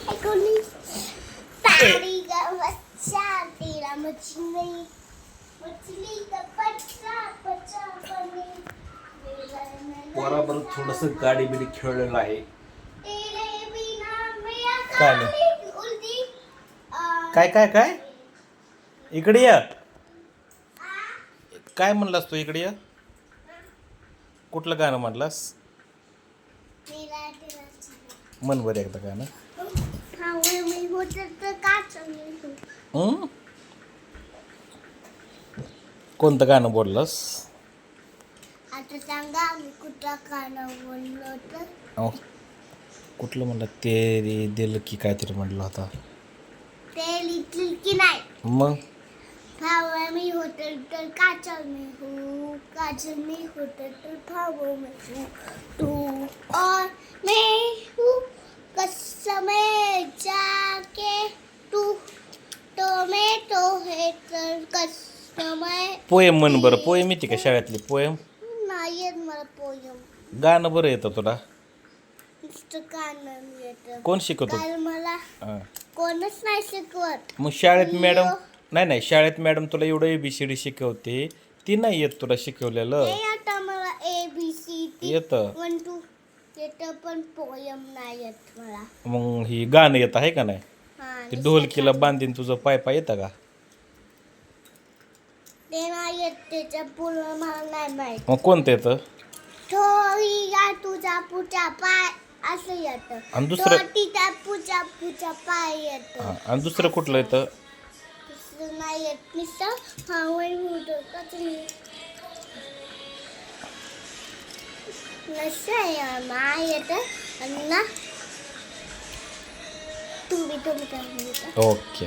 कोणी तारी का बच्चा तेरा मछली मछली का बच्चा बच्चा बने बरोबर थोडस गाडी बिडी खेळलेलं आहे. तेरे बिना मेरा काय नाही. उलटी काय काय काय इकडे या. काय म्हणलास तू? इकडे या. कुठलं गाणं म्हणलास? मेरा तेरा मन बरं एकदा गाणं. हाँ मी होतं तर का चालू कोणतं गाणं बोललास? आता सांगा मी कुठला गाणं बोललो तर अहो, कुठलं म्हणलं? तेरी दिल की काहीतरी म्हटलं होता. ते लिटिल की नाही मग भावा मी होतं तर काजल मी हूँ काजल मी होतं तर भावो मैं हूँ तू और मैं हूँ कसमें जाके तू तो मैं तो है तर कसमें पोएम म्हण बरं. पोएम येते का शाळेतली पोएम? नाही येत मला पोयम गाणं बरं येतं तुला? नुसतं गाणं येतं कोण शिकवतो? काल मला हां. कोणच नाही शिकवत मग शाळेत मॅडम नाही शाळेत मॅडम तुला एवढं ABCD शिकवते, ती नाही येत तुला शिकवलेलं? हे आता मला ABCD येतं. 1 2 येतं पण पोयम नाही येत मला मग ही गाणं येत आहे का नाही? हा ते ढोलकीला बांधीन तुझं पाय पाय येतं का? ते नाही येत त्याच्या पूर्ण मला नाही माहित मग कोणतं येतं? थोडी या तुझा पुढचा पाय असं येतं आणि दुसरं? तिचा पुढचा पाय येतं हां. आणि दुसरं कुठलं येतं? दुसरं नाही येत नुसतं हवंय होतं का तुम्ही नसतं नाही येतं आणि ना तुम्ही ओके.